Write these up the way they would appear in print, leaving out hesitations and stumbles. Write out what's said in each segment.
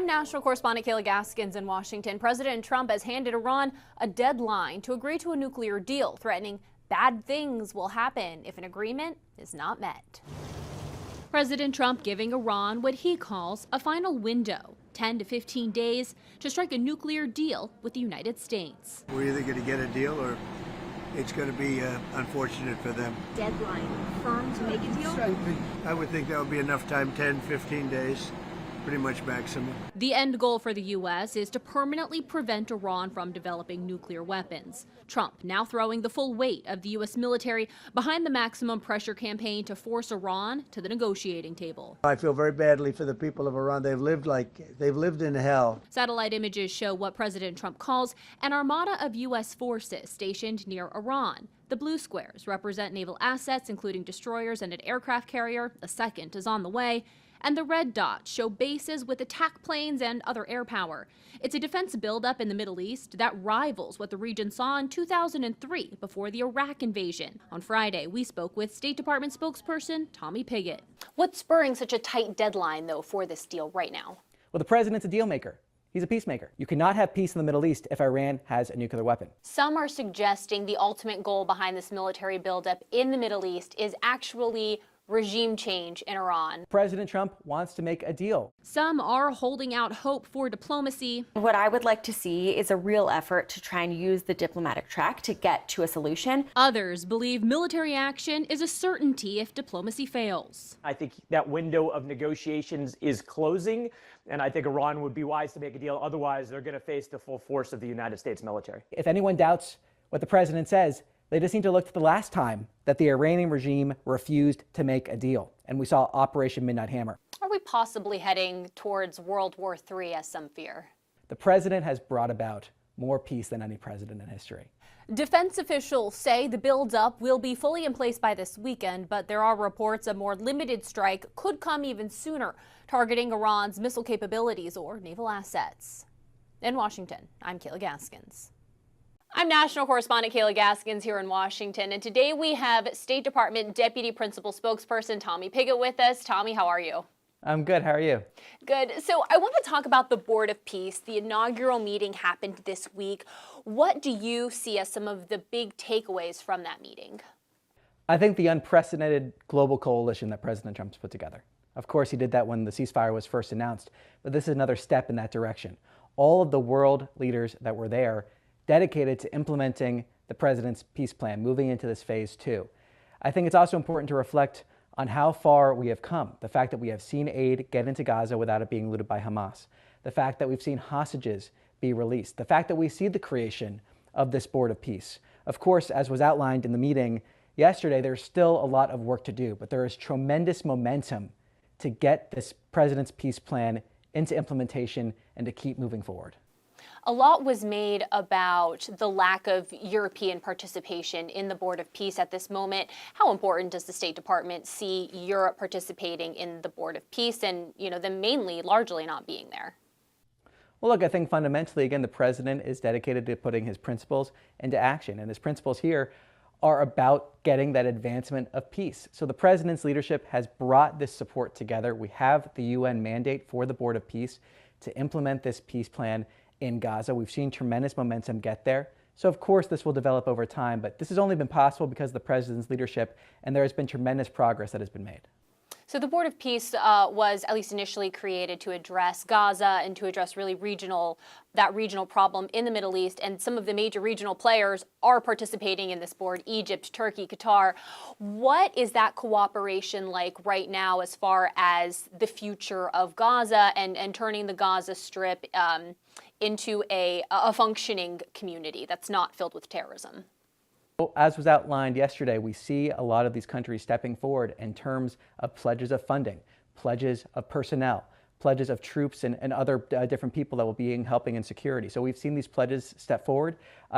I'm national correspondent Kayla Gaskins in Washington. President Trump has handed Iran a deadline to agree to a nuclear deal, threatening bad things will happen if an agreement is not met. President Trump giving Iran what he calls a final window, 10 to 15 days, to strike a nuclear deal with the United States. We're either going to get a deal or it's going to be unfortunate for them. Deadline firm to make a deal? I would think that would be enough time, 10, 15 days. Pretty much maximum. The end goal for the U.S. is to permanently prevent Iran from developing nuclear weapons. Trump now throwing the full weight of the U.S. military behind the maximum pressure campaign to force Iran to the negotiating table. I feel very badly for the people of Iran. They've lived in hell. Satellite images show what President Trump calls an armada of U.S. forces stationed near Iran. The blue squares represent naval assets, including destroyers and an aircraft carrier. A second is on the way. And the red dots show bases with attack planes and other air power. It's a defense buildup in the Middle East that rivals what the region saw in 2003 before the Iraq invasion. On Friday, we spoke with State Department spokesperson Tommy Pigott. What's spurring such a tight deadline, though, for this deal right now? Well, the president's a deal maker. He's a peacemaker. You cannot have peace in the Middle East if Iran has a nuclear weapon. Some are suggesting the ultimate goal behind this military buildup in the Middle East is actually regime change in Iran. President Trump wants to make a deal. Some are holding out hope for diplomacy. What I would like to see is a real effort to try and use the diplomatic track to get to a solution. Others believe military action is a certainty if diplomacy fails. I think that window of negotiations is closing, and I think Iran would be wise to make a deal. Otherwise, they're going to face the full force of the United States military. If anyone doubts what the president says, they just need to look to the last time that the Iranian regime refused to make a deal, and we saw Operation Midnight Hammer. Are we possibly heading towards World War III, as some fear? The president has brought about more peace than any president in history. Defense officials say the buildup will be fully in place by this weekend, but there are reports a more limited strike could come even sooner, targeting Iran's missile capabilities or naval assets. In Washington, I'm Kayla Gaskins. I'm national correspondent Kayla Gaskins here in Washington, and today we have State Department Deputy Principal Spokesperson Tommy Pigott with us. Tommy, how are you? I'm good. How are you? Good. So I want to talk about the Board of Peace. The inaugural meeting happened this week. What do you see as some of the big takeaways from that meeting? I think the unprecedented global coalition that President Trump's put together. Of course, he did that when the ceasefire was first announced, but this is another step in that direction. All of the world leaders that were there dedicated to implementing the president's peace plan, moving into this phase 2. I think it's also important to reflect on how far we have come. The fact that we have seen aid get into Gaza without it being looted by Hamas. The fact that we've seen hostages be released. The fact that we see the creation of this Board of Peace. Of course, as was outlined in the meeting yesterday, there's still a lot of work to do, but there is tremendous momentum to get this president's peace plan into implementation and to keep moving forward. A lot was made about the lack of European participation in the Board of Peace at this moment. How important does the State Department see Europe participating in the Board of Peace and, them mainly, largely not being there? Well, look, I think fundamentally, again, the president is dedicated to putting his principles into action. And his principles here are about getting that advancement of peace. So the president's leadership has brought this support together. We have the UN mandate for the Board of Peace to implement this peace plan in Gaza. We've seen tremendous momentum get there. So of course this will develop over time, but this has only been possible because of the president's leadership, and there has been tremendous progress that has been made. So the Board of Peace was at least initially created to address Gaza and to address really that regional problem in the Middle East. And some of the major regional players are participating in this board: Egypt, Turkey, Qatar. What is that cooperation like right now as far as the future of Gaza and turning the Gaza Strip into a functioning community that's not filled with terrorism? As was outlined yesterday, we see a lot of these countries stepping forward in terms of pledges of funding, pledges of personnel, pledges of troops and other different people that will be helping in security. So we've seen these pledges step forward.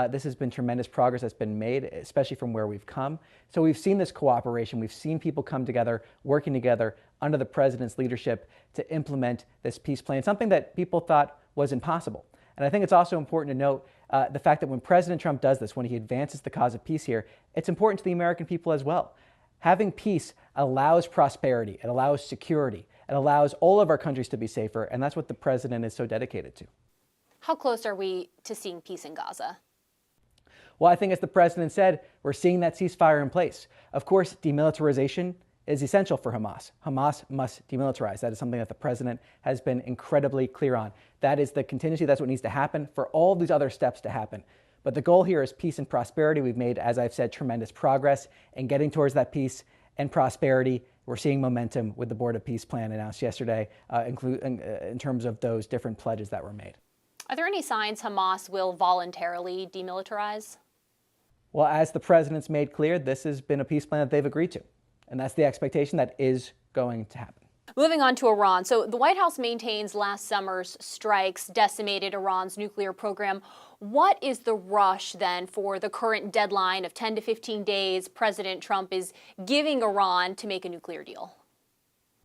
This has been tremendous progress that's been made, especially from where we've come. So we've seen this cooperation. We've seen people come together, working together under the president's leadership to implement this peace plan, something that people thought was impossible. And I think it's also important to note the fact that when President Trump does this, when he advances the cause of peace here, it's important to the American people as well. Having peace allows prosperity, it allows security, it allows all of our countries to be safer, and that's what the president is so dedicated to. How close are we to seeing peace in Gaza? Well, I think as the president said, we're seeing that ceasefire in place. Of course, demilitarization is essential for Hamas. Hamas must demilitarize. That is something that the president has been incredibly clear on. That is the contingency. That's what needs to happen for all these other steps to happen. But the goal here is peace and prosperity. We've made, as I've said, tremendous progress in getting towards that peace and prosperity. We're seeing momentum with the Board of Peace plan announced yesterday, in terms of those different pledges that were made. Are there any signs Hamas will voluntarily demilitarize? Well, as the president's made clear, this has been a peace plan that they've agreed to. And that's the expectation that is going to happen. Moving on to Iran. So the White House maintains last summer's strikes decimated Iran's nuclear program. What is the rush then for the current deadline of 10 to 15 days President Trump is giving Iran to make a nuclear deal?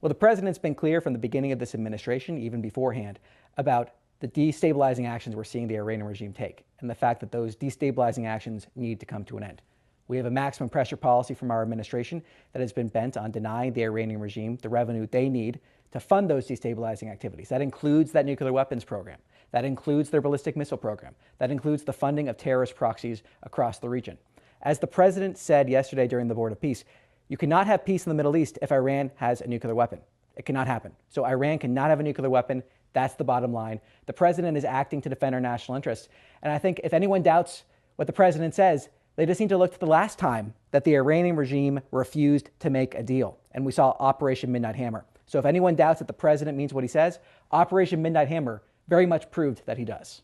Well, the president's been clear from the beginning of this administration, even beforehand, about the destabilizing actions we're seeing the Iranian regime take, and the fact that those destabilizing actions need to come to an end. We have a maximum pressure policy from our administration that has been bent on denying the Iranian regime the revenue they need to fund those destabilizing activities. That includes that nuclear weapons program. That includes their ballistic missile program. That includes the funding of terrorist proxies across the region. As the president said yesterday during the Board of Peace, you cannot have peace in the Middle East if Iran has a nuclear weapon. It cannot happen. So Iran cannot have a nuclear weapon. That's the bottom line. The president is acting to defend our national interests. And I think if anyone doubts what the president says, they just need to look to the last time that the Iranian regime refused to make a deal. And we saw Operation Midnight Hammer. So if anyone doubts that the president means what he says, Operation Midnight Hammer very much proved that he does.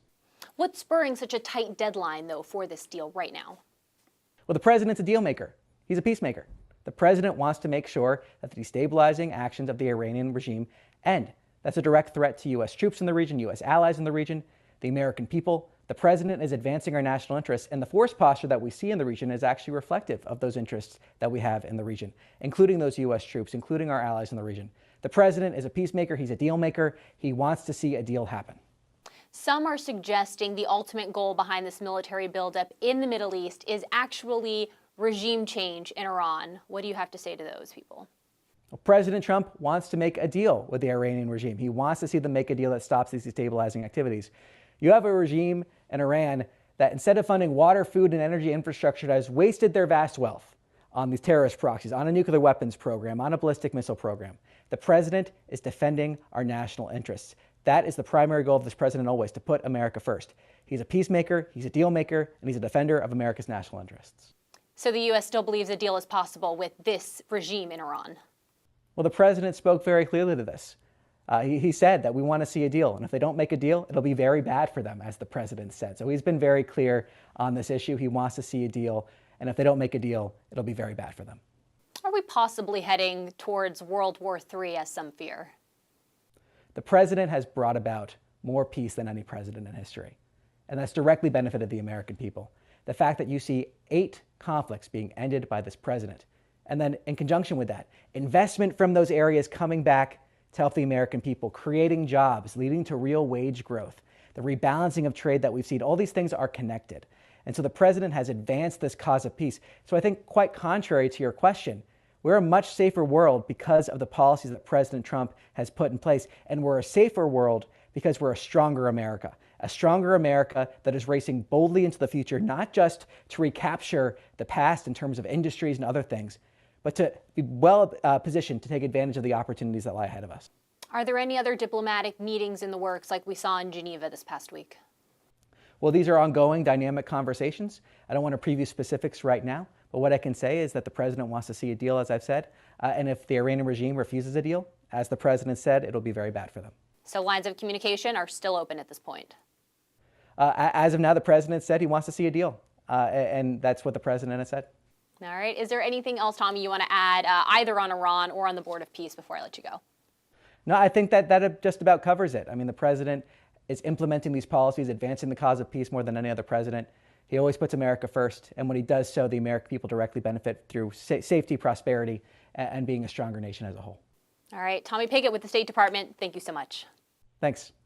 What's spurring such a tight deadline, though, for this deal right now? Well, the president's a deal maker. He's a peacemaker. The president wants to make sure that the destabilizing actions of the Iranian regime end. That's a direct threat to U.S. troops in the region, U.S. allies in the region, the American people. The president is advancing our national interests, and the force posture that we see in the region is actually reflective of those interests that we have in the region, including those U.S. troops, including our allies in the region. The president is a peacemaker. He's a deal maker. He wants to see a deal happen. Some are suggesting the ultimate goal behind this military buildup in the Middle East is actually regime change in Iran. What do you have to say to those people? Well, President Trump wants to make a deal with the Iranian regime. He wants to see them make a deal that stops these destabilizing activities. You have a regime in Iran that, instead of funding water, food, and energy infrastructure, has wasted their vast wealth on these terrorist proxies, on a nuclear weapons program, on a ballistic missile program. The president is defending our national interests. That is the primary goal of this president always, to put America first. He's a peacemaker, he's a deal maker, and he's a defender of America's national interests. So the U.S. still believes a deal is possible with this regime in Iran? Well, the president spoke very clearly to this. He said that we want to see a deal, and if they don't make a deal, it'll be very bad for them, as the president said. So he's been very clear on this issue. He wants to see a deal, and if they don't make a deal, it'll be very bad for them. Are we possibly heading towards World War III, as some fear? The president has brought about more peace than any president in history, and that's directly benefited the American people. The fact that you see 8 conflicts being ended by this president, and then in conjunction with that, investment from those areas coming back to help the American people, creating jobs, leading to real wage growth, the rebalancing of trade that we've seen, all these things are connected. And so the president has advanced this cause of peace. So I think, quite contrary to your question, we're a much safer world because of the policies that President Trump has put in place. And we're a safer world because we're a stronger America that is racing boldly into the future, not just to recapture the past in terms of industries and other things, but to be well positioned to take advantage of the opportunities that lie ahead of us. Are there any other diplomatic meetings in the works like we saw in Geneva this past week? Well, these are ongoing, dynamic conversations. I don't want to preview specifics right now, but what I can say is that the president wants to see a deal, as I've said, and if the Iranian regime refuses a deal, as the president said, it'll be very bad for them. So lines of communication are still open at this point? As of now, the president said he wants to see a deal, and that's what the president has said. All right. Is there anything else, Tommy, you want to add either on Iran or on the Board of Peace before I let you go? No, I think that just about covers it. I mean, the president is implementing these policies, advancing the cause of peace more than any other president. He always puts America first, and when he does so, the American people directly benefit through safety, prosperity, and being a stronger nation as a whole. All right. Tommy Pickett with the State Department, thank you so much. Thanks.